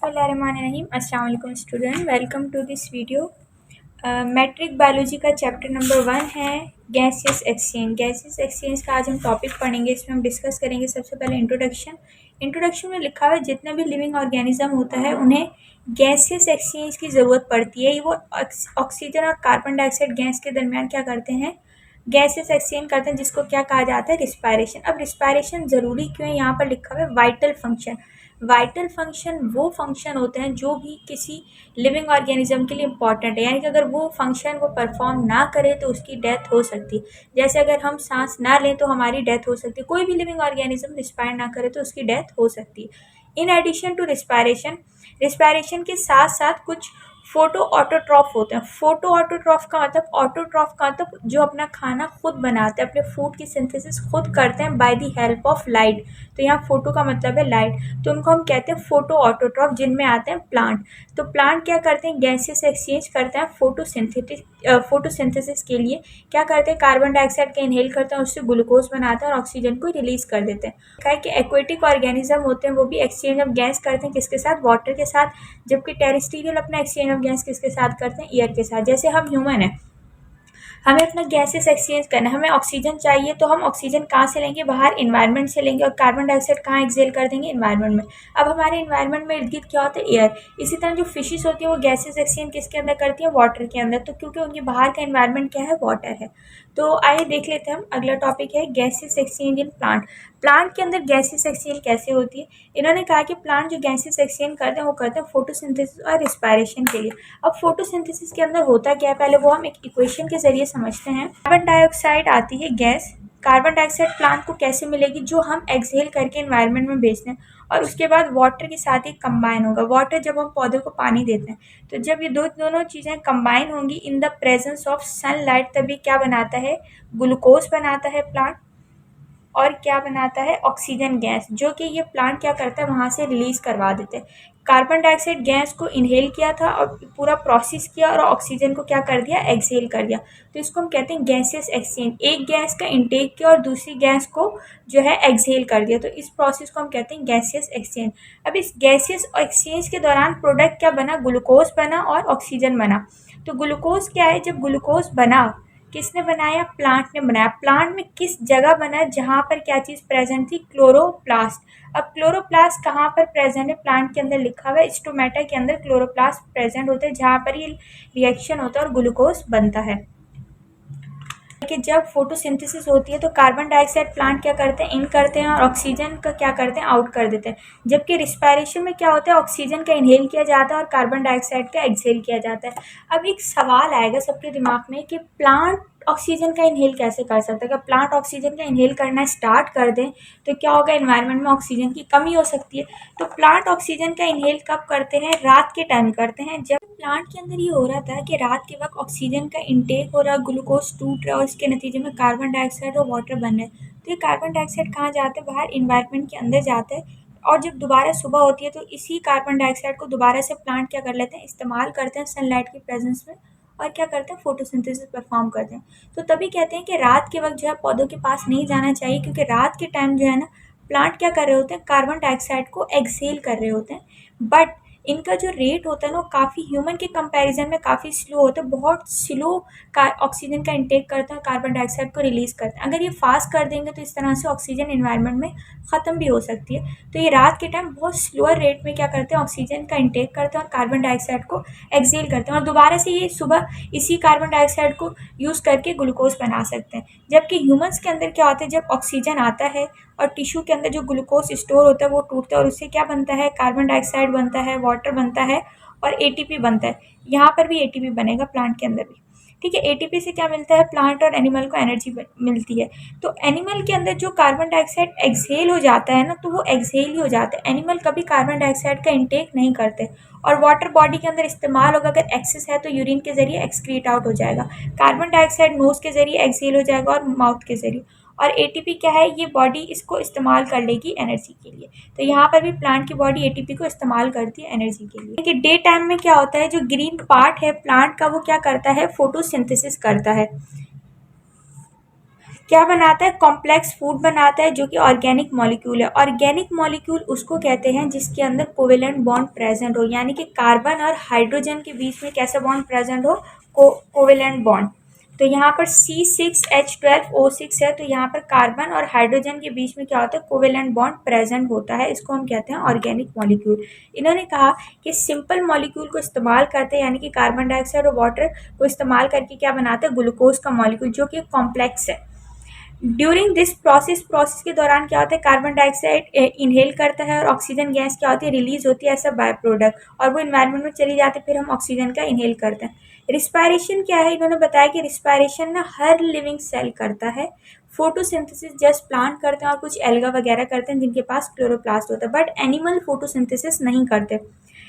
बिस्मिल्लाहिर्रहमानिर्रहीम। अस्सलाम वालेकुम student, welcome to this video. Matric biology का चैप्टर नंबर 1 है गैसियस एक्सचेंज। गैसियस एक्सचेंज का आज हम टॉपिक पढ़ेंगे। इसमें हम डिस्कस करेंगे सबसे पहले इंट्रोडक्शन में लिखा हुआ है जितने भी लिविंग ऑर्गेनिज्म होता है उन्हें गैसियस एक्सचेंज की ज़रूरत पड़ती है। वो ऑक्सीजन और कार्बन डाइऑक्साइड गैस के दरमियान क्या करते हैं, गैसेस एक्सचेंज करते हैं, जिसको क्या कहा जाता है, रिस्पायरेशन। अब रिस्पायरेशन ज़रूरी क्यों है, यहाँ पर लिखा हुआ है वाइटल फंक्शन। वाइटल फंक्शन वो फंक्शन होते हैं जो भी किसी लिविंग ऑर्गेनिज्म के लिए इंपॉर्टेंट है, यानी कि अगर वो फंक्शन वो परफॉर्म ना करे तो उसकी डेथ हो सकती है। जैसे अगर हम सांस ना लें तो हमारी डेथ हो सकती है, कोई भी लिविंग ऑर्गेनिज्म रिस्पायर ना करे तो उसकी डेथ हो सकती है। इन एडिशन टू रिस्पायरेशन के साथ साथ कुछ फोटो ऑटोट्रॉफ होते हैं। फोटो ऑटोट्रॉफ का मतलब जो अपना खाना खुद बनाते हैं, अपने फूड की सिंथेसिस खुद करते हैं by the help of light. तो यहाँ फोटो का मतलब है लाइट, तो उनको हम कहते हैं फोटो ऑटोट्रॉफ, जिनमें आते हैं प्लांट। तो प्लांट क्या करते हैं, गैसेस एक्सचेंज करते हैं फोटोसिंथेसिस के लिए। क्या करते हैं, कार्बन डाइऑक्साइड का इनहेल करते हैं, उससे ग्लूकोज बनाते हैं और ऑक्सीजन को रिलीज कर देते हैं। क्या है कि एक्वेटिक ऑर्गेनिज्म होते हैं वो भी एक्सचेंज ऑफ गैस करते हैं, किसके साथ, वाटर के साथ। जबकि टेरेस्ट्रियल अपना एक्सचेंज ऑफ गैस किसके साथ करते हैं, एयर के साथ। जैसे हम ह्यूमन है, हमें अपना गैसेस एक्सचेंज करना है, हमें ऑक्सीजन चाहिए तो हम ऑक्सीजन कहाँ से लेंगे, बाहर इन्वायरमेंट से लेंगे, और कार्बन डाइऑक्साइड कहाँ एक्सहेल कर देंगे, इन्वायरमेंट में। अब हमारे इन्वायरमेंट में इर्द गिर्द क्या होता है, एयर। इसी तरह जो फिशेस होती है वो गैसेस एक्सचेंज किसके अंदर करती है, वाटर के अंदर। तो क्योंकि उनके बाहर का इन्वायरमेंट क्या है, वाटर है। तो आइए देख लेते हैं हम, अगला टॉपिक है gases exchange in plant. Plant के अंदर गैसेस एक्सचेंज कैसे होती है। इन्होंने कहा कि प्लांट जो गैसेस एक्सचेंज करते हैं वो करते हैं फोटोसिंथेसिस और रिस्पायरेशन के लिए। अब फोटोसिंथेसिस के अंदर होता क्या है, पहले वो हम एक इक्वेशन के जरिए समझते हैं। कार्बन डाइऑक्साइड आती है गैस, कार्बन डाइऑक्साइड प्लांट को कैसे मिलेगी, जो हम एक्सहेल करके एनवायरनमेंट में भेजते हैं, और उसके बाद वाटर के साथ ही कंबाइन होगा। वाटर जब हम पौधे को पानी देते हैं, तो जब ये दोनों चीज़ें कंबाइन होंगी in the presence of sunlight, तभी क्या बनाता है, ग्लूकोज बनाता है प्लांट, और क्या बनाता है, ऑक्सीजन गैस, जो कि ये प्लांट क्या करता है, वहाँ से रिलीज करवा देते हैं। कार्बन डाइऑक्साइड गैस को इनहेल किया था और पूरा प्रोसेस किया, और ऑक्सीजन को क्या कर दिया, एक्सहेल कर दिया। तो इसको हम कहते हैं गैसियस एक्सचेंज। एक गैस का इंटेक किया और दूसरी गैस को जो है एक्सहेल कर दिया, तो इस प्रोसेस को हम कहते हैं गैसियस एक्सचेंज। अब इस गैसियस एक्सचेंज के दौरान प्रोडक्ट क्या बना, ग्लूकोज बना और ऑक्सीजन बना। तो ग्लूकोज क्या है, जब ग्लूकोज बना, किसने बनाया, प्लांट ने बनाया। प्लांट में किस जगह बना, जहाँ पर क्या चीज़ प्रेजेंट थी, क्लोरोप्लास्ट। अब क्लोरोप्लास्ट कहाँ पर प्रेजेंट है, प्लांट के अंदर लिखा हुआ है स्टोमेटा के अंदर क्लोरोप्लास्ट प्रेजेंट होते हैं, जहाँ पर ये रिएक्शन होता है और ग्लूकोज बनता है। कि जब फोटोसिंथेसिस होती है तो कार्बन डाइऑक्साइड प्लांट क्या करते हैं, इन करते हैं, और ऑक्सीजन का क्या करते हैं, आउट कर देते हैं। जबकि रिस्पायरेशन में क्या होता है, ऑक्सीजन का इनहेल किया जाता है और कार्बन डाइऑक्साइड का एक्सहेल किया जाता है। अब एक सवाल आएगा सबके दिमाग में कि प्लांट ऑक्सीजन का इनहेल कैसे कर सकता है। अगर प्लांट ऑक्सीजन का इनहेल करना स्टार्ट कर दें तो क्या होगा, एनवायरनमेंट में ऑक्सीजन की कमी हो सकती है। तो प्लांट ऑक्सीजन का इनहेल कब करते हैं, रात के टाइम करते हैं। जब प्लांट के अंदर ये हो रहा था कि रात के वक्त ऑक्सीजन का इंटेक हो रहा, ग्लूकोज टूट रहा, और इसके नतीजे में कार्बन डाइऑक्साइड और वाटर बन रहे हैं। तो ये कार्बन डाइऑक्साइड कहाँ जाते हैं, बाहर इन्वायरमेंट के अंदर जाते हैं। और जब दोबारा सुबह होती है तो इसी कार्बन डाइऑक्साइड को दोबारा से प्लांट क्या कर लेते हैं, इस्तेमाल करते हैं सनलाइट की प्रेजेंस में, और क्या करते हैं, फोटोसिंथेसिस परफॉर्म करते हैं। तो तभी कहते हैं कि रात के वक्त जो है पौधों के पास नहीं जाना चाहिए, क्योंकि रात के टाइम जो है ना, प्लांट क्या कर रहे होते हैं, कार्बन डाइऑक्साइड को एक्सहेल कर रहे होते हैं। बट इनका जो रेट होता है ना, वो काफ़ी ह्यूमन के कंपैरिजन में काफ़ी स्लो होता है, बहुत स्लो ऑक्सीजन का इंटेक करते हैं, कार्बन डाइऑक्साइड को रिलीज करते हैं। अगर ये फास्ट कर देंगे तो इस तरह से ऑक्सीजन इन्वायरमेंट में ख़त्म भी हो सकती है। तो ये रात के टाइम बहुत स्लोअर रेट में क्या करते हैं, ऑक्सीजन का इंटेक करते हैं और कार्बन डाइऑक्साइड को एक्सहेल करते हैं, और दोबारा से ये सुबह इसी कार्बन डाइऑक्साइड को यूज़ करके ग्लूकोज बना सकते हैं। जबकि ह्यूमन्स के अंदर क्या होता है, जब ऑक्सीजन आता है और टिश्यू के अंदर जो ग्लूकोज स्टोर होता है वो टूटता है, और उससे क्या बनता है, कार्बन डाइऑक्साइड बनता है, वाटर बनता है, और एटीपी बनता है। यहाँ पर भी एटीपी बनेगा प्लांट के अंदर भी, ठीक है। एटीपी से क्या मिलता है, प्लांट और एनिमल को एनर्जी मिलती है। तो एनिमल के अंदर जो कार्बन डाइऑक्साइड एक्सहेल हो जाता है ना, तो वो एक्सहेल ही हो जाता है। एनिमल कभी कार्बन डाइऑक्साइड का इंटेक नहीं करते। और वाटर बॉडी के अंदर इस्तेमाल होगा, अगर एक्सेस है तो यूरिन के जरिए एक्सक्रीट आउट हो जाएगा। कार्बन डाइऑक्साइड नोज के जरिए एक्सहेल हो जाएगा और माउथ के जरिए। और एटीपी क्या है, ये बॉडी इसको इस्तेमाल कर लेगी एनर्जी के लिए। तो यहाँ पर भी प्लांट की बॉडी एटीपी को इस्तेमाल करती है एनर्जी के लिए। कि डे टाइम में क्या होता है, जो ग्रीन पार्ट है प्लांट का वो क्या करता है, फोटोसिंथेसिस करता है। क्या बनाता है, कॉम्प्लेक्स फूड बनाता है जो कि ऑर्गेनिक मॉलिक्यूल है। ऑर्गेनिक मॉलिक्यूल उसको कहते हैं जिसके अंदर कोवेलेंट बॉन्ड प्रेजेंट हो, यानी कि कार्बन और हाइड्रोजन के बीच में कैसा बॉन्ड प्रेजेंट हो, कोवेलेंट बॉन्ड। तो यहाँ पर C6H12O6 है, तो यहाँ पर कार्बन और हाइड्रोजन के बीच में क्या होता है, कोवेलेंट बॉन्ड प्रेजेंट होता है, इसको हम कहते हैं ऑर्गेनिक मॉलिक्यूल। इन्होंने कहा कि सिंपल मॉलिक्यूल को इस्तेमाल करते हैं, यानी कि कार्बन डाइऑक्साइड और वाटर को इस्तेमाल करके क्या बनाते हैं, ग्लूकोज का मॉलिक्यूल जो कि कॉम्प्लेक्स है। ड्यूरिंग दिस प्रोसेस के दौरान क्या होता है, कार्बन डाइऑक्साइड इनहेल करता है और ऑक्सीजन गैस क्या होती है, रिलीज होती है एज अ बाय प्रोडक्ट, और वो इन्वायरमेंट में चली जाती है, फिर हम ऑक्सीजन का इनहेल करते हैं। रिस्पायरेशन क्या है, इन्होंने बताया कि रिस्पायरेशन ना हर लिविंग सेल करता है। फोटोसिंथेसिस जस्ट प्लांट करते हैं और कुछ एल्गा वगैरह करते हैं जिनके पास क्लोरोप्लास्ट होता है, बट एनिमल फोटोसिंथेसिस नहीं करते।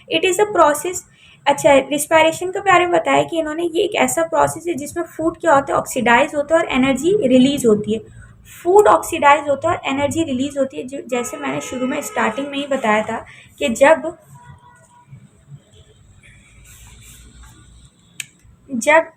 It is a process. अच्छा, रिस्पायरेशन के बारे में बताया कि इन्होंने, ये एक ऐसा प्रोसेस है जिसमें फूड क्या होता है, ऑक्सीडाइज होता है और एनर्जी रिलीज होती है। फूड ऑक्सीडाइज होता है और एनर्जी रिलीज होती है, जो जैसे मैंने शुरू में स्टार्टिंग में ही बताया था कि जब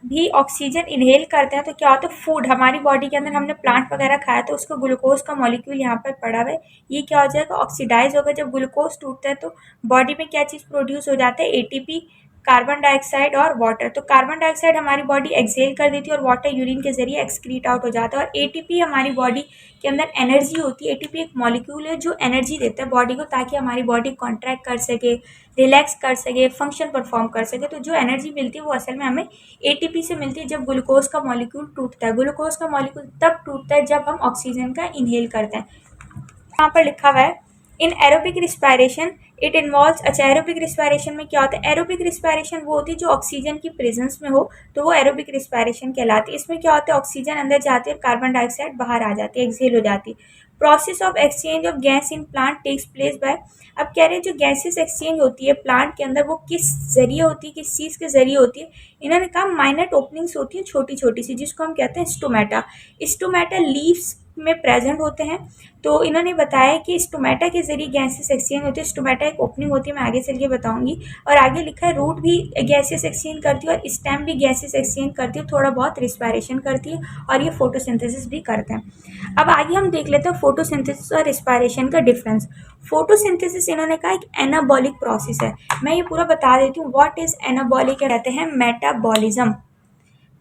भी ऑक्सीजन इनहेल करते हैं तो क्या होता है, फूड हमारी बॉडी के अंदर, हमने प्लांट वगैरह खाया तो उसको ग्लूकोज का मॉलिक्यूल यहाँ पर पड़ा हुआ है, ये क्या हो जाएगा, ऑक्सीडाइज होगा। जब ग्लूकोज टूटता है तो बॉडी में क्या चीज़ प्रोड्यूस हो जाता है, एटीपी, कार्बन डाइऑक्साइड और वाटर। तो कार्बन डाइऑक्साइड हमारी बॉडी एक्सेल कर देती है और वाटर यूरिन के जरिए एक्सक्रीट आउट हो जाता है, और एटीपी हमारी बॉडी के अंदर एनर्जी होती है। एटीपी एक मॉलिक्यूल है जो एनर्जी देता है बॉडी को, ताकि हमारी बॉडी कॉन्ट्रैक्ट कर सके, रिलैक्स कर सके, फंक्शन परफॉर्म कर सके। तो जो एनर्जी मिलती है वो असल में हमें एटीपी से मिलती है जब ग्लूकोज का मॉलिक्यूल टूटता है। ग्लूकोज का मॉलिक्यूल तब टूटता है जब हम ऑक्सीजन का इनहेल करते हैं। यहाँ पर लिखा हुआ है, in aerobic respiration it involves. अच्छा, एरोबिक रिस्पायरेशन में क्या होता है, एरोबिक रिस्पायरेशन वो होती है जो ऑक्सीजन की प्रेजेंस में हो, तो वो एरोबिक रिस्पायरेशन कहलाती है। इसमें क्या होता है, ऑक्सीजन अंदर जाती है और कार्बन डाइऑक्साइड बाहर आ जाती है, एक्सहेल हो जाती है। Process of exchange of gas in plant takes place by. अब कह रहे हैं जो गैसेस एक्सचेंज होती है प्लांट के अंदर, वो किस जरिए होती है, किस चीज़ के जरिए होती है। इन्होंने कहा माइनर ओपनिंग्स होती हैं छोटी छोटी सी, जिसको हम कहते हैं स्टोमेटा। स्टोमेटा लीव्स में प्रेजेंट होते हैं। तो इन्होंने बताया कि स्टोमेटा के जरिए गैसेस एक्सचेंज होती है। स्टोमेटा एक ओपनिंग होती है, मैं आगे चल के बताऊंगी। और आगे लिखा है रूट भी गैसेस एक्सचेंज करती है और स्टेम भी गैसेस एक्सचेंज करती है, थोड़ा बहुत रिस्पायरेशन करती है, और ये फोटोसिंथेसिस भी करते हैं। अब आगे हम देख लेते हैं फोटोसिंथेसिस और रिस्पायरेशन का डिफरेंस। फोटोसिंथेसिस इन्होंने कहा एक एनाबॉलिक प्रोसेस है। मैं ये पूरा बता देती हूँ, व्हाट इज एनाबॉलिक, कहते हैं मेटाबॉलिज्म।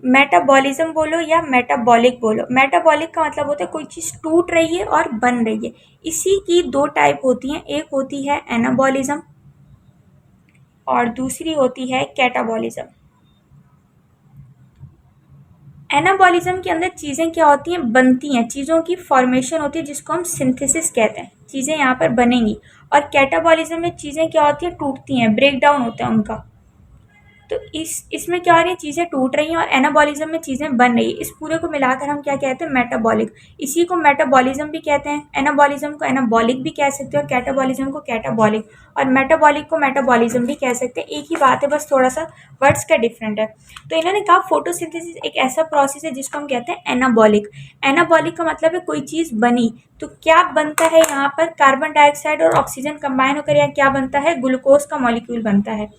मेटाबॉलिज्म बोलो या मेटाबॉलिक बोलो। मेटाबॉलिक का मतलब होता है कोई चीज़ टूट रही है और बन रही है। इसी की दो टाइप होती हैं, एक होती है एनाबॉलिज्म और दूसरी होती है कैटाबॉलिज्म। एनाबॉलिज्म के अंदर चीज़ें क्या होती हैं, बनती हैं, चीज़ों की फॉर्मेशन होती है जिसको हम सिंथेसिस कहते हैं, चीज़ें यहाँ पर बनेंगी। और कैटाबॉलिज्म में चीज़ें क्या होती हैं, टूटती हैं, ब्रेक डाउन होता है उनका। तो इसमें क्या हो रही है, चीज़ें टूट रही हैं, और एनाबॉलिज्म में चीज़ें बन रही है। इस पूरे को मिलाकर हम क्या कहते हैं, मेटाबॉलिक। इसी को मेटाबॉलिज्म भी कहते हैं। एनाबॉलिज्म को एनाबॉलिक भी कह सकते हैं और कैटाबॉलिज्म को कैटाबॉलिक, और मेटाबॉलिक को मेटाबॉलिज्म भी कह सकते हैं। एक ही बात है, बस थोड़ा सा वर्ड्स का डिफरेंट है। तो इन्होंने कहा फोटोसिंथेसिस एक ऐसा प्रोसेस है जिसको हम कहते हैं एनाबॉलिक। एनाबॉलिक का मतलब है कोई चीज़ बनी, तो क्या बनता है यहाँ पर, कार्बन डाइऑक्साइड और ऑक्सीजन कंबाइन होकर यहाँ क्या बनता है, ग्लूकोज का मॉलिक्यूल बनता है।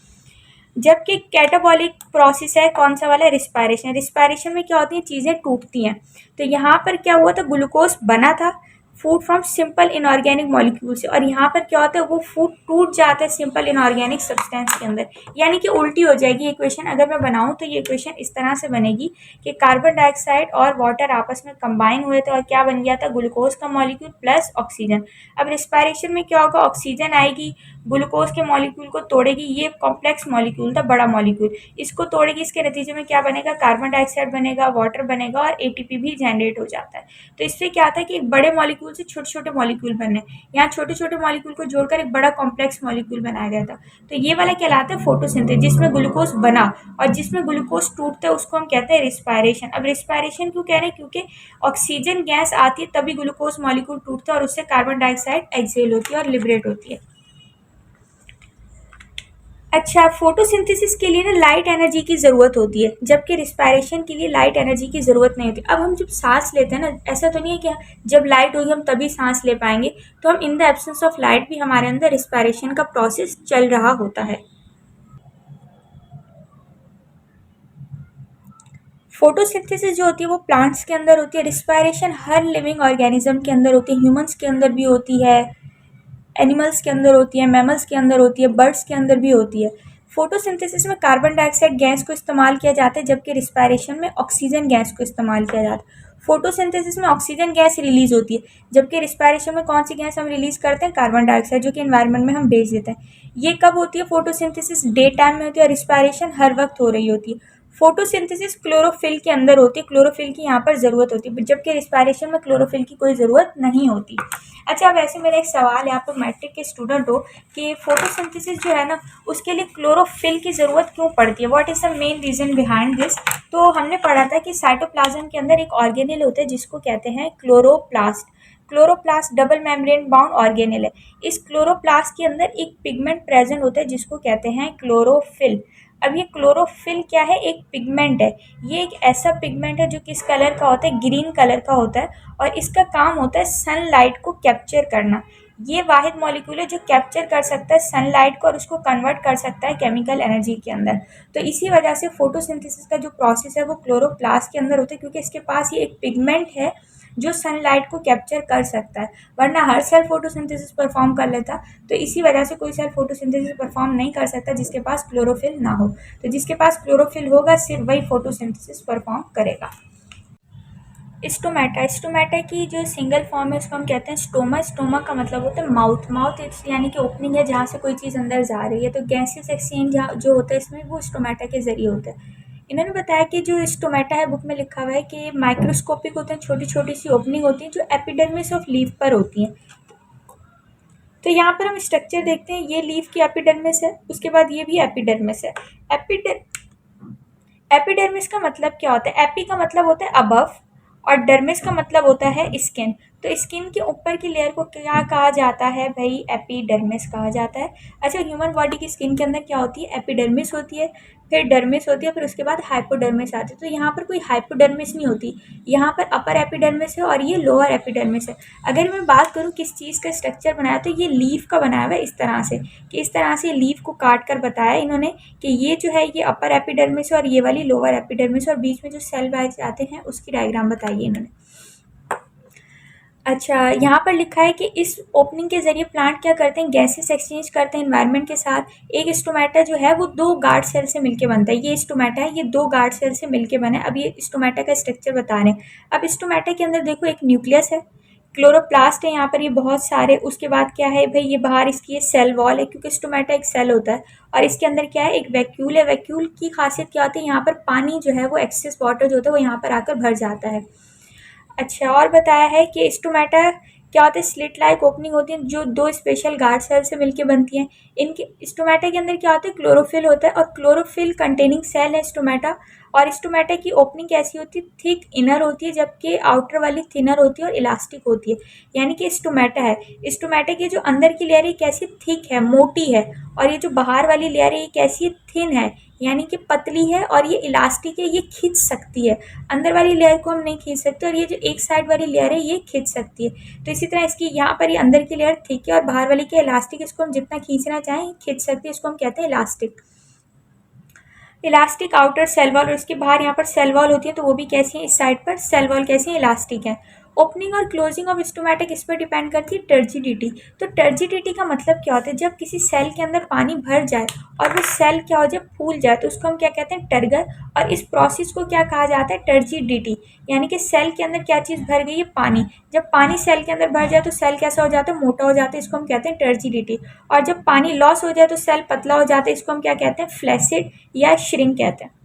जबकि कैटाबॉलिक प्रोसेस है कौन सा वाला, रिस्पायरेशन। रिस्पायरेशन में क्या होती है, चीज़ें टूटती हैं। तो यहाँ पर क्या हुआ था, ग्लूकोज बना था food from simple inorganic molecule से, और यहाँ पर क्या होता है, वो फूड टूट जाता है सिंपल इनऑर्गेनिक सब्सटेंस के अंदर। यानी कि उल्टी हो जाएगी इक्वेशन। अगर मैं बनाऊँ तो ये इक्वेशन इस तरह से बनेगी कि कार्बन डाइऑक्साइड और वाटर आपस में कंबाइन हुए थे और क्या बन गया था, ग्लूकोज का मॉलिक्यूल प्लस ऑक्सीजन। अब रिस्पायरेशन में क्या होगा, ऑक्सीजन आएगी, ग्लूकोज के मॉलिक्यूल को तोड़ेगी, ये कॉम्प्लेक्स मॉलिक्यूल था, बड़ा मॉलिक्यूल, इसको तोड़ेगी, इसके नतीजे में क्या बनेगा, कार्बन डाइऑक्साइड बनेगा, वाटर बनेगा और एटीपी भी जनरेट हो जाता है। तो इससे क्या आता है कि एक बड़े मॉलिक्यूल से छोटे छोटे मॉलिक्यूल बने, यहाँ छोटे छोटे मॉलिक्यूल को जोड़कर एक बड़ा कॉम्प्लेक्स मॉलिक्यूल बनाया गया था। तो ये वाला कहलाता है फोटोसिंथेसिस, जिसमें ग्लूकोज बना और जिसमें ग्लूकोज टूटता है उसको हम कहते हैं रिस्पायरेशन। अब रिस्पायरेशन क्यों कह रहे हैं, क्योंकि ऑक्सीजन गैस आती है तभी ग्लूकोज मॉलिक्यूल टूटता है और उससे कार्बन डाइऑक्साइड एक्सहेल होती है और लिबरेट होती है। अच्छा, फोटोसिंथेसिस के लिए ना लाइट एनर्जी की ज़रूरत होती है, जबकि रिस्पायरेशन के लिए लाइट एनर्जी की ज़रूरत नहीं होती। अब हम जब सांस लेते हैं ना, ऐसा तो नहीं है कि जब लाइट होगी हम तभी सांस ले पाएंगे, तो हम in the absence of light भी हमारे अंदर रिस्पायरेशन का प्रोसेस चल रहा होता है। फोटोसिंथेसिस जो होती है वो प्लांट्स के अंदर होती है। रिस्पायरेशन हर लिविंग ऑर्गेनिज्म के अंदर होती है, ह्यूमंस के अंदर भी होती है, एनिमल्स के अंदर होती है, मैमल्स के अंदर होती है, बर्ड्स के अंदर भी होती है। फोटोसिंथेसिस में कार्बन डाइऑक्साइड गैस को इस्तेमाल किया जाता है, जबकि रिस्पायरेशन में ऑक्सीजन गैस को इस्तेमाल किया जाता है। फोटोसिंथेसिस में ऑक्सीजन गैस रिलीज होती है, जबकि रिस्पायरेशन में कौन सी गैस हम रिलीज करते हैं? कार्बन डाइऑक्साइड, जो कि एनवायरनमेंट में हम भेज देते हैं। ये कब होती है? फोटोसिंथेसिस डे टाइम में होती है और रिस्पायरेशन हर वक्त हो रही होती है। फोटोसिंथेसिस क्लोरोफिल के अंदर होती है, क्लोरोफिल की यहाँ पर ज़रूरत होती है, जबकि रिस्पायरेशन में क्लोरोफिल की कोई ज़रूरत नहीं होती। अच्छा, वैसे मेरा एक सवाल है, आप लोग मैट्रिक के स्टूडेंट हो, कि फोटोसिंथेसिस जो है ना उसके लिए क्लोरोफिल की ज़रूरत क्यों पड़ती है? What is the main reason behind this? तो हमने पढ़ा था कि साइटोप्लाज्म के अंदर एक ऑर्गेनेल होता है जिसको कहते हैं chloroplast. Chloroplast double membrane bound organelle है। इस क्लोरोप्लास्ट के अंदर एक पिगमेंट प्रेजेंट होता है जिसको कहते हैं क्लोरोफिल। अब ये क्लोरोफिल क्या है? एक पिगमेंट है। ये एक ऐसा पिगमेंट है जो किस कलर का होता है? ग्रीन कलर का होता है, और इसका काम होता है सनलाइट को कैप्चर करना। ये वाहिद मॉलिक्यूल है जो कैप्चर कर सकता है सनलाइट को और उसको कन्वर्ट कर सकता है केमिकल एनर्जी के अंदर। तो इसी वजह से फोटोसिंथेसिस का जो प्रोसेस है वो क्लोरोप्लास्ट के अंदर होता है, क्योंकि इसके पास ये एक पिगमेंट है जो सनलाइट को कैप्चर कर सकता है। वरना हर सेल फोटोसिंथेसिस परफॉर्म कर लेता, तो इसी वजह से कोई सेल फोटोसिंथेसिस परफॉर्म नहीं कर सकता जिसके पास क्लोरोफिल ना हो। तो जिसके पास क्लोरोफिल होगा सिर्फ वही फोटोसिंथेसिस परफॉर्म करेगा। स्टोमेटा, स्टोमेटा की जो सिंगल फॉर्म है उसको हम कहते हैं स्टोमा। स्टोमा का मतलब होता है माउथ। माउथ यानी कि ओपनिंग है जहाँ से कोई चीज़ अंदर जा रही है। तो गैसेस एक्सचेंज जो होता है इसमें वो स्टोमेटा के जरिए होता है। इन्होंने बताया कि जो स्टोमेटा है, बुक में लिखा हुआ है कि माइक्रोस्कोपिक होते हैं, छोटी छोटी सी ओपनिंग होती है जो एपिडर्मिस ऑफ लीफ पर होती हैं। तो यहाँ पर हम स्ट्रक्चर देखते हैं, ये लीफ की एपिडर्मिस है, उसके बाद ये भी एपिडर्मिस है। एपिडर्मिस का मतलब क्या होता है? एपी का मतलब होता है अबव और डर्मिस का मतलब होता है स्किन। तो स्किन के ऊपर की लेयर को क्या कहा जाता है भाई? एपिडर्मिस कहा जाता है। अच्छा, ह्यूमन बॉडी की स्किन के अंदर क्या होती है? एपिडर्मिस होती है, फिर डर्मिस होती है, फिर उसके बाद हाइपोडर्मिस आती है। तो यहाँ पर कोई हाइपोडर्मिस नहीं होती, यहाँ पर अपर एपिडर्मिस है और ये लोअर एपिडर्मिस है। अगर मैं बात करूँ किस चीज़ का स्ट्रक्चर बनाया, तो ये लीफ का बनाया हुआ है इस तरह से, कि इस तरह से लीफ को काट कर बताया इन्होंने कि ये जो है ये अपर एपिडर्मिस है और ये वाली लोअर एपिडर्मिस, और बीच में जो सेल वाइज आते हैं उसकी डायग्राम बताइए इन्होंने। अच्छा, यहाँ पर लिखा है कि इस ओपनिंग के जरिए प्लांट क्या करते हैं? गैसेस एक्सचेंज करते हैं एनवायरनमेंट के साथ। एक स्टोमेटा जो है वो दो गार्ड सेल से मिलके बनता है। ये स्टोमेटा है, ये दो गार्ड सेल से मिलके बना है। अब ये स्टोमेटा का स्ट्रक्चर बता रहे हैं। अब स्टोमेटा के अंदर देखो एक न्यूक्लियस है, क्लोरोप्लास्ट है यहाँ पर, ये बहुत सारे। उसके बाद क्या है भाई? ये बाहर इसकी ये सेल वॉल है, क्योंकि स्टोमेटा एक सेल होता है। और इसके अंदर क्या है? एक वैक्यूल है। वैक्यूल की खासियत क्या होती है? यहाँ पर पानी जो है वो एक्सेस वाटर जो होता है वो यहाँ पर आकर भर जाता है। अच्छा, और बताया है कि स्टोमेटा क्या होता है? स्लिट लाइक ओपनिंग होती है जो दो स्पेशल गार्ड सेल से मिलके बनती हैं। इनके स्टोमेटा के अंदर क्या होता है? क्लोरोफिल होता है, और क्लोरोफिल कंटेनिंग सेल है स्टोमेटा। और स्टोमेटा की ओपनिंग कैसी होती है? थिक इनर होती है, जबकि आउटर वाली थिनर होती है और इलास्टिक होती है। यानी कि स्टोमेटा है, स्टोमेटा की जो अंदर की लेयर है कैसी? थिक है, मोटी है, और ये जो बाहर वाली लेयर है ये कैसी है? थिन है, यानी कि पतली है, और ये इलास्टिक है, ये खींच सकती है। अंदर वाली लेयर को हम नहीं खींच सकते, और ये जो एक साइड वाली लेयर है ये खींच सकती है। तो इसी तरह इसकी यहाँ पर ये अंदर की लेयर थिक है और बाहर वाली की इलास्टिक, इसको हम जितना खींचना चाहें खींच सकते हैं, इसको हम कहते हैं elastic. Elastic outer cell wall, और इसके बाहर यहाँ पर सेल वॉल होती है, तो वो भी कैसी है? इस साइड पर सेल वॉल कैसी है? इलास्टिक है। ओपनिंग और क्लोजिंग ऑफ स्टोमेटा किस पर डिपेंड करती है? टर्जिडिटी। तो टर्जिडिटी का मतलब क्या होता है? जब किसी सेल के अंदर पानी भर जाए और वो सेल क्या हो जाए? फूल जाए, तो उसको हम क्या कहते हैं? टर्गर। और इस प्रोसेस को क्या कहा जाता है? टर्जिडिटी। यानी कि सेल के अंदर क्या चीज़ भर गई है? पानी। जब पानी सेल के अंदर भर जाए तो सेल कैसा हो जाता है? मोटा हो जाता है, इसको हम कहते हैं टर्जिडिटी। और जब पानी लॉस हो जाए तो सेल पतला हो जाता है, इसको हम क्या कहते हैं? फ्लैसिड या श्रिंक कहते हैं।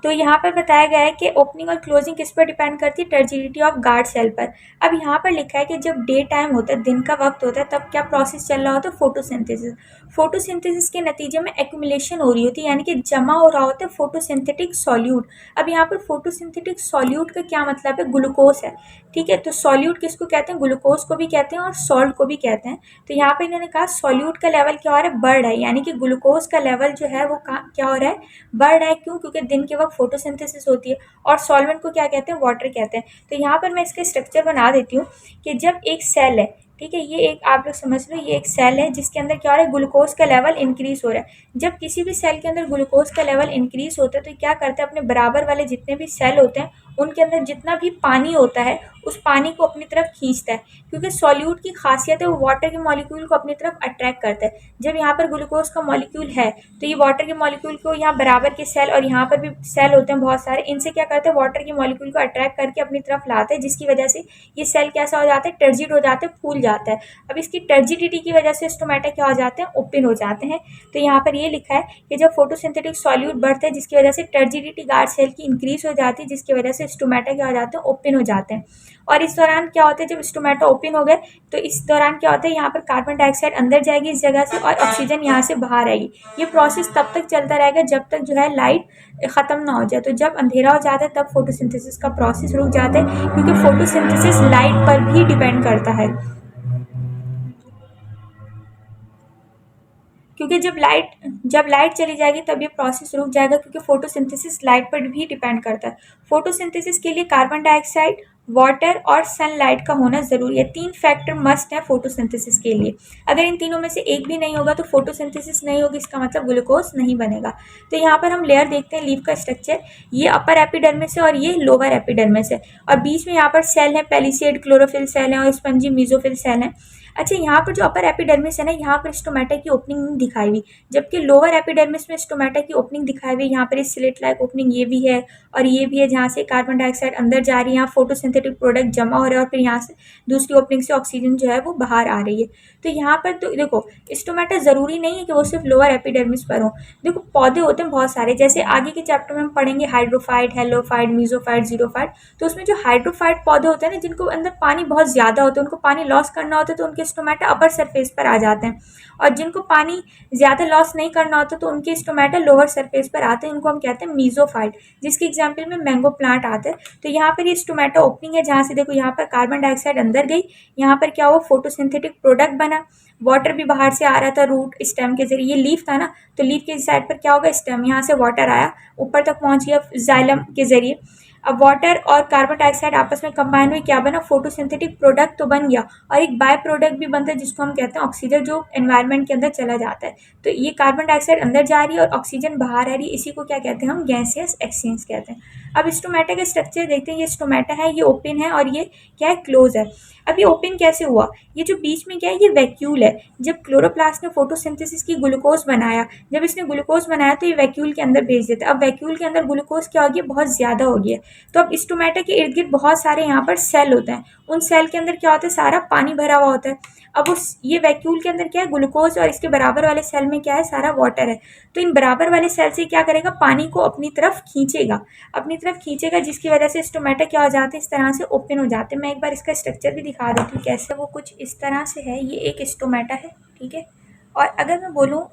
तो यहाँ पर बताया गया है कि ओपनिंग और क्लोजिंग किस पर डिपेंड करती है? टर्जिडिटी ऑफ गार्ड सेल पर। अब यहाँ पर लिखा है कि जब डे टाइम होता है, दिन का वक्त होता है, तब क्या प्रोसेस चल रहा होता है? फोटोसिंथेसिस। फोटोसिंथेसिस के नतीजे में एक्यूमुलेशन हो रही होती है, यानी कि जमा हो रहा होता है फोटोसिंथेटिक सॉल्यूट। अब यहाँ पर फोटोसिंथेटिक सॉल्यूट का क्या मतलब है? ग्लूकोज है, ठीक है। तो सॉल्यूट किसको कहते हैं? ग्लूकोज को भी कहते हैं और सॉल्ट को भी कहते हैं। तो यहाँ पर इन्होंने कहा सॉल्यूट का लेवल क्या हो रहा है? बढ़ रहा है, यानी कि ग्लूकोज का लेवल जो है वो क्या हो रहा है? बढ़ रहा है। क्यों? क्योंकि दिन के वक्त फोटोसिंथेसिस होती है। और सॉल्वेंट को क्या कहते हैं? वाटर कहते हैं। तो यहाँ पर मैं इसका स्ट्रक्चर बना देती हूँ कि जब एक सेल है, ठीक है, ये एक आप लोग समझ लो, ये एक सेल है जिसके अंदर क्या हो रहा है, ग्लूकोज का लेवल इंक्रीज हो रहा है। जब किसी भी सेल के अंदर ग्लूकोज का लेवल इंक्रीज होता है तो क्या करते हैं, अपने बराबर वाले जितने भी सेल होते हैं उनके अंदर जितना भी पानी होता है उस पानी को अपनी तरफ खींचता है, क्योंकि सॉल्यूट की खासियत है वो वाटर के मॉलिक्यूल को अपनी तरफ अट्रैक्ट करता है। जब यहाँ पर ग्लूकोज का मॉलिक्यूल है तो ये वाटर के मॉलिक्यूल को, यहाँ बराबर के सेल और यहाँ पर भी सेल होते हैं बहुत सारे, इनसे क्या करते हैं, वाटर के मॉलिक्यूल को अट्रैक्ट करके अपनी तरफ लाते हैं, जिसकी वजह से ये सेल कैसा हो जाता है, टर्जिड हो जाते हैं, फूल जाता है। अब इसकी टर्जिडिटी की वजह से स्टोमेटा क्या हो जाते हैं, ओपन हो जाते हैं। तो यहाँ पर ये लिखा है कि जब फोटोसिंथेटिक सॉल्यूट बढ़ता है जिसकी वजह से टर्जिडिटी गार्ड सेल की इंक्रीज हो जाती है, जिसकी वजह से स्टोमेटा क्या हो जाते हैं, ओपन हो जाते हैं। और इस दौरान क्या होता है, जब स्टोमेटा ओपन हो गए तो इस दौरान क्या होता है, यहाँ पर कार्बन डाइऑक्साइड अंदर जाएगी इस जगह से और ऑक्सीजन यहाँ से बाहर आएगी। ये प्रोसेस तब तक चलता रहेगा जब तक जो है लाइट खत्म ना हो जाए। तो जब अंधेरा हो जाता है तब फोटोसिंथेसिस का प्रोसेस रुक जाता है, क्योंकि फोटोसिंथेसिस लाइट पर भी डिपेंड करता है। क्योंकि जब लाइट चली जाएगी तब ये प्रोसेस रुक जाएगा, क्योंकि फोटोसिंथेसिस लाइट पर भी डिपेंड करता है। फोटोसिंथेसिस के लिए कार्बन डाइऑक्साइड, वाटर और सनलाइट का होना ज़रूरी है। 3 फैक्टर मस्ट है फोटोसिंथेसिस के लिए। अगर इन तीनों में से एक भी नहीं होगा तो फोटोसिंथेसिस नहीं होगी, इसका मतलब ग्लूकोज नहीं बनेगा। तो यहाँ पर हम लेयर देखते हैं लीफ का स्ट्रक्चर, ये अपर एपिडर्मिस है और ये लोअर एपिडर्मिस है, और बीच में यहाँ पर सेल है, पेलिसेड क्लोरोफिल सेल है और स्पंजी मेसोफिल सेल है। अच्छा, यहाँ पर जो अपर एपिडर्मिस है ना, यहाँ पर स्टोमेटा की ओपनिंग नहीं दिखाई हुई, जबकि लोअर एपिडर्मिस में स्टोमेटा की ओपनिंग दिखाई हुई। यहाँ पर स्लिट लाइक ओपनिंग ये भी है और ये भी है, जहाँ से कार्बन डाइऑक्साइड अंदर जा रही है, यहाँ फोटोसिंथेटिक प्रोडक्ट जमा हो रहा है और फिर यहाँ से दूसरी ओपनिंग से ऑक्सीजन जो है वो बाहर आ रही है। तो यहाँ पर तो देखो, स्टोमेटा ज़रूरी नहीं है कि वो सिर्फ लोअर एपिडर्मिस पर हो। देखो, पौधे होते हैं बहुत सारे, जैसे आगे के चैप्टर में हम पढ़ेंगे हाइड्रोफाइट, हेलोफाइट, मीजोफाइट, जीरोफाइट। तो उसमें जो हाइड्रोफाइट पौधे होते हैं ना, जिनको अंदर पानी बहुत ज़्यादा होता है, उनको पानी लॉस करना होता है तो उनके स्टोमेटा अपर सरफेस पर आ जाते हैं, और जिनको पानी ज़्यादा लॉस नहीं करना होता तो उनके स्टोमेटा लोअर सरफेस पर आते हैं, उनको हम कहते हैं मीजोफाइट, जिसके एग्जाम्पल में मैंगो प्लांट आता है। तो यहाँ पर ये स्टोमेटा ओपनिंग है, जहाँ से देखो यहाँ पर कार्बन डाइऑक्साइड अंदर गई, यहाँ पर क्या हुआ, फोटोसिंथेटिक प्रोडक्ट बना, वाटर भी बाहर से आ रहा था रूट स्टेम के जरिए। ये लीफ था ना, तो लीफ के साइड पर क्या होगा, स्टेम, यहाँ से वाटर आया ऊपर तक पहुँच गया जाइलम के जरिए। अब वाटर और कार्बन डाइऑक्साइड आपस में कंबाइन हुई, क्या बना, फोटोसिंथेटिक प्रोडक्ट तो बन गया, और एक बाय प्रोडक्ट भी बनता है जिसको हम कहते हैं ऑक्सीजन, जो एनवायरनमेंट के अंदर चला जाता है। तो ये कार्बन डाइऑक्साइड अंदर जा रही है और ऑक्सीजन बाहर आ रही है, इसी को क्या कहते हैं, हम गैसियस एक्सचेंज कहते हैं। अब स्टोमेटा का स्ट्रक्चर देखते हैं, ये स्टोमेटा है, ये ओपन है और ये क्या है, क्लोज है। अब ये ओपन कैसे हुआ, ये जो बीच में क्या है, ये वैक्यूल है। जब क्लोरोप्लास्ट ने फोटोसिंथेसिस की ग्लूकोज बनाया, जब इसने ग्लूकोज बनाया तो ये वैक्यूल के अंदर भेज देता है। अब वैक्यूल के अंदर ग्लूकोज क्या हो गया, बहुत ज़्यादा हो गया। तो अब स्टोमेटा के इर्द गिर्द बहुत सारे यहाँ पर सेल होते हैं, उन सेल के अंदर क्या होता है, सारा पानी भरा हुआ होता है। अब उस ये वैक्यूल के अंदर क्या है, ग्लूकोज, और इसके बराबर वाले सेल में क्या है, सारा वाटर है। तो इन बराबर वाले सेल से क्या करेगा, पानी को अपनी तरफ खींचेगा, जिसकी वजह से स्टोमेटा क्या हो जाते हैं, इस तरह से ओपन हो जाते हैं। मैं एक बार इसका स्ट्रक्चर भी दिखा देती हूँ कैसे, वो कुछ इस तरह से है। ये एक स्टोमेटा है, ठीक है। और अगर मैं बोलूँ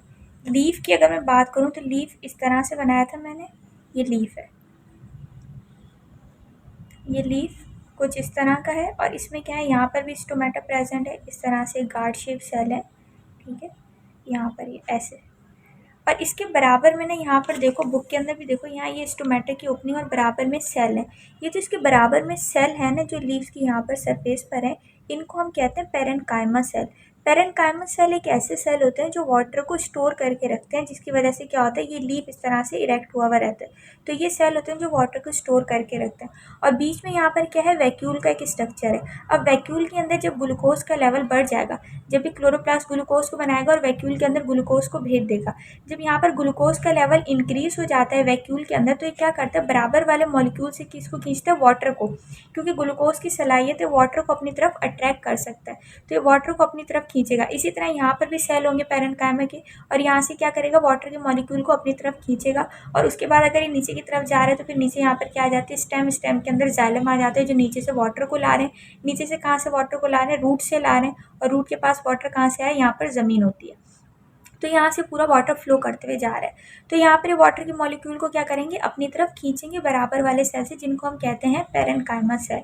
लीफ की, अगर मैं बात करूँ तो लीफ इस तरह से बनाया था मैंने, ये लीफ है, ये लीफ कुछ इस तरह का है, और इसमें क्या है, यहाँ पर भी स्टोमेटा प्रेजेंट है, इस तरह से गार्ड शेप सेल है, ठीक है। यहाँ पर ये ऐसे, और इसके बराबर में ना, यहाँ पर देखो बुक के अंदर भी देखो, यहाँ ये स्टोमेटा की ओपनिंग और बराबर में सेल है। ये जो इसके बराबर में सेल है ना, जो लीव्स की यहाँ पर सरफेस पर है, इनको हम कहते हैं पेरेन्काइमा सेल। पेरेन्काइमा सेल एक ऐसे सेल होते हैं जो वाटर को स्टोर करके रखते हैं, जिसकी वजह से क्या होता है, ये लीफ इस तरह से इरेक्ट हुआ हुआ रहता है। तो ये सेल होते हैं जो वाटर को स्टोर करके रखते हैं। और बीच में यहाँ पर क्या है, वैक्यूल का एक स्ट्रक्चर है। अब वैक्यूल के अंदर जब ग्लूकोज का लेवल बढ़ जाएगा, जब भी क्लोरोप्लास्ट ग्लूकोज को बनाएगा और वैक्यूल के अंदर ग्लूकोज को भेज देगा, जब यहाँ पर ग्लूकोज का लेवल इंक्रीज हो जाता है वैक्यूल के अंदर, तो ये क्या करता है, बराबर वाले मॉलिक्यूल से किसको खींचता है, वाटर को, क्योंकि ग्लूकोज की सलाहियत है वाटर को अपनी तरफ अट्रैक्ट कर सकता है। तो ये वाटर को अपनी तरफ खींचेगा। इसी तरह यहाँ पर भी सेल होंगे पेरेन्काइमा के, और यहाँ से क्या करेगा, वाटर के मॉलिक्यूल को अपनी तरफ खींचेगा। और उसके बाद अगर ये नीचे की तरफ जा रहे हैं तो फिर नीचे यहाँ पर क्या आ जाती है, स्टेम के अंदर जाइलम आ जाते हैं, जो नीचे से वाटर को ला रहे हैं। नीचे से कहाँ से वाटर को ला रहे हैं, रूट से ला रहे हैं, और रूट के पास वाटर कहाँ से आए, यहाँ पर ज़मीन होती है, तो यहाँ से पूरा वाटर फ्लो करते हुए जा रहा है। तो यहाँ पर वाटर के मॉलिक्यूल को क्या करेंगे, अपनी तरफ खींचेंगे बराबर वाले सेल से, जिनको हम कहते हैं पेरेन्काइमा सेल।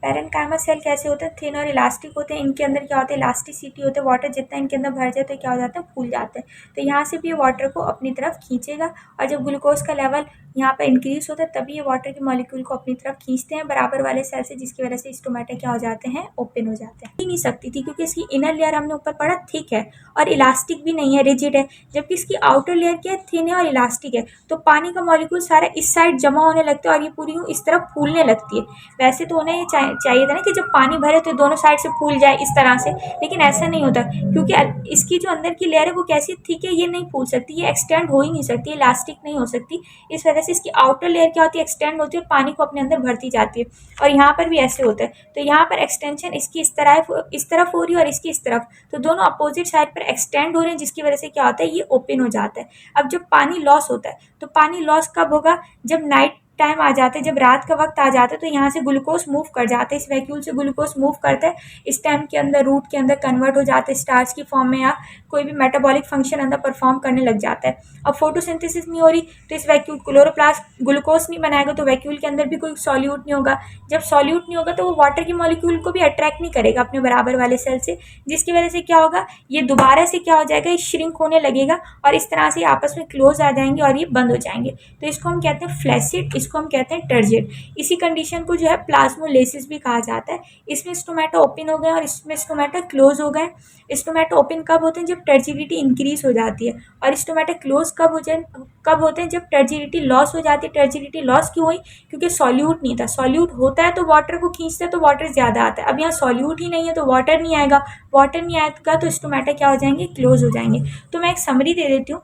पेरेन्काइमा सेल कैसे होते हैं, थिन और इलास्टिक होते हैं। इनके अंदर क्या होता है, इलास्टिसिटी होता है, वाटर जितना इनके अंदर भर जाए तो क्या हो जाता है, फूल जाते हैं। तो यहाँ से भी ये वाटर को अपनी तरफ खींचेगा, और जब ग्लूकोज का लेवल यहाँ पर इंक्रीज होता है, तभी ये वाटर के मॉलिक्यूल को अपनी तरफ खींचते हैं बराबर वाले सेल से, जिसकी वजह से स्टोमेटा क्या हो जाते हैं, ओपन हो जाते हैं। नहीं सकती थी क्योंकि इसकी इनर लेयर हमने ऊपर पढ़ा थिक है और इलास्टिक भी नहीं है, रिजिड है, जबकि इसकी आउटर लेयर क्या है, थिन है और इलास्टिक है। तो पानी का मॉलिक्यूल सारा इस साइड जमा होने लगता है और ये पूरी इस तरफ फूलने लगती है। वैसे तो उन्हें ये चाहिए था ना कि जब पानी भरे तो दोनों साइड से फूल जाए इस तरह से, लेकिन ऐसा नहीं होता क्योंकि इसकी जो अंदर की लेयर है वो कैसी थिक है, ये नहीं फूल सकती, ये एक्सटेंड हो ही नहीं सकती, इलास्टिक नहीं हो सकती। इस वजह से इसकी आउटर लेयर क्या होती है, एक्सटेंड होती है और पानी को अपने अंदर भरती जाती है। और यहाँ पर भी ऐसे होता है। तो यहाँ पर एक्सटेंशन इसकी इस तरफ हो रही है और इसकी इस तरफ, तो दोनों अपोजिट साइड पर एक्सटेंड हो रहे हैं, जिसकी वजह से क्या होता है, ये ओपन हो जाता है। अब जब पानी लॉस होता है तो पानी लॉस कब होगा, जब नाइट टाइम आ जाता है, जब रात का वक्त आ जाता है, तो यहाँ से ग्लूकोज मूव कर जाता है, इस वैक्यूल से ग्लूकोज मूव करता है स्टेम के अंदर, रूट के अंदर कन्वर्ट हो जाता है स्टार्च की फॉर्म में, या कोई भी मेटाबॉलिक फंक्शन अंदर परफॉर्म करने लग जाता है। अब फोटोसिंथेसिस नहीं हो रही तो इस वैक्यूल क्लोरोप्लास्ट ग्लूकोज नहीं बनाएगा, तो वैक्यूल के अंदर भी कोई सॉल्यूट नहीं होगा। जब सॉल्यूट नहीं होगा तो वो वाटर की मॉलिक्यूल को भी अट्रैक्ट नहीं करेगा अपने बराबर वाले सेल से, जिसकी वजह से क्या होगा, ये दोबारा से क्या हो जाएगा, ये श्रिंक होने लगेगा और इस तरह से आपस में क्लोज आ जाएंगे और ये बंद हो जाएंगे। तो इसको हम कहते हैं फ्लैसिड, इसको हम कहते हैं टर्जिड। इसी कंडीशन को जो है प्लाज्मोलेसिस भी कहा जाता है। इसमें स्टोमेटा ओपन हो गए और इसमें स्टोमेटा क्लोज हो गए। स्टोमेटा ओपन कब होते हैं, जब टर्जिडिटी इंक्रीज हो जाती है, और स्टोमेटा क्लोज कब होते हैं, जब टर्जिडिटी लॉस हो जाती है। टर्जिडिटी लॉस क्यों हुई, क्योंकि सॉल्यूट नहीं था। सॉल्यूट होता है तो वाटर को खींचता है तो वाटर ज़्यादा आता है। अब यहाँ सॉल्यूट ही नहीं है तो वाटर नहीं आएगा, वाटर नहीं आएगा तो स्टोमेटा क्या हो जाएंगे, क्लोज हो जाएंगे। तो मैं एक समरी दे देती हूँ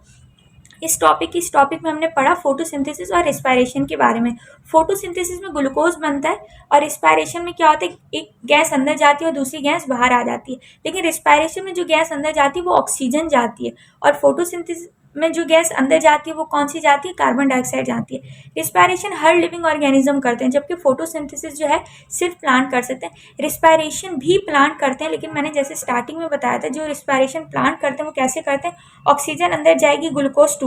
इस टॉपिक में हमने पढ़ा फोटोसिंथेसिस और रिस्पायरेशन के बारे में। फोटोसिंथेसिस में ग्लूकोज बनता है और रिस्पायरेशन में क्या होता है, एक गैस अंदर जाती है और दूसरी गैस बाहर आ जाती है। लेकिन रिस्पायरेशन में जो गैस अंदर जाती है वो ऑक्सीजन जाती है, और फोटोसिंथेसिस में जो गैस अंदर जाती है वो कौन सी जाती है, कार्बन डाइऑक्साइड जाती है। रिस्पायरेशन हर लिविंग ऑर्गेनिज्म करते हैं, जबकि फोटोसिंथेसिस जो है सिर्फ प्लांट कर सकते हैं। रिस्पायरेशन भी प्लांट करते हैं, लेकिन मैंने जैसे स्टार्टिंग में बताया था, जो रिस्पायरेशन प्लांट करते हैं वो कैसे करते हैं, ऑक्सीजन अंदर जाएगी, ग्लूकोज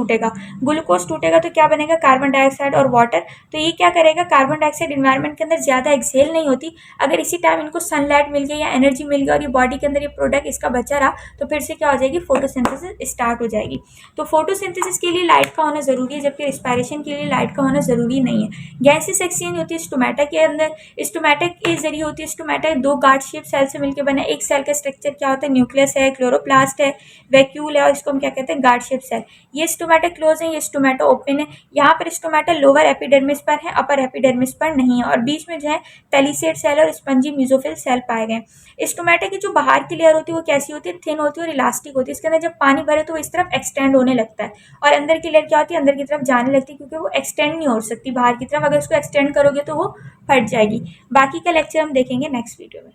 टूटेगा तो क्या बनेगा, कार्बन डाइऑक्साइड और वाटर। तो ये क्या करेगा, कार्बन डाइऑक्साइड इन्वायरमेंट के अंदर ज़्यादा एक्सेल नहीं होती। अगर इसी टाइम इनको सनलाइट मिल गई या एनर्जी मिल गई और ये बॉडी के अंदर ये प्रोडक्ट इसका बचा रहा, तो फिर से क्या हो जाएगी, फोटोसिंथेसिस स्टार्ट हो जाएगी। तो फोटोसिंथेसिस के लिए लाइट का होना जरूरी है, जबकि रिस्पायरेशन के लिए लाइट का होना जरूरी नहीं है। गैसेस एक्सचेंज होती है स्टोमेटा के अंदर, स्टोमेटा के जरिए होती है। स्टोमेटा दो गार्ड शेप सेल से मिलकर बना। एक सेल का स्ट्रक्चर क्या होता है, न्यूक्लियस है, क्लोरोप्लास्ट है, वैक्यूल है, और इसको हम क्या कहते हैं, गार्ड शेप सेल। ये स्टोमेटा क्लोज है, ये स्टोमेटा ओपन है। यहाँ पर स्टोमेटा लोअर एपिडर्मिस पर है, अपर एपिडर्मिस पर नहीं है, और बीच में जो है पेलिसेड सेल और स्पंजी मेसोफिल सेल पाए गए। स्टोमेटा की जो बाहर की लेयर होती है वो कैसी होती है, थिन होती है और इलास्टिक होती है। इसके अंदर जब पानी भरे तो वो इस तरफ एक्सटेंड होने लगता है, और अंदर की लेयर क्या होती है, अंदर की तरफ जाने लगती है, क्योंकि वो एक्सटेंड नहीं हो सकती बाहर की तरफ। अगर उसको एक्सटेंड करोगे तो वो फट जाएगी। बाकी का लेक्चर हम देखेंगे नेक्स्ट वीडियो में।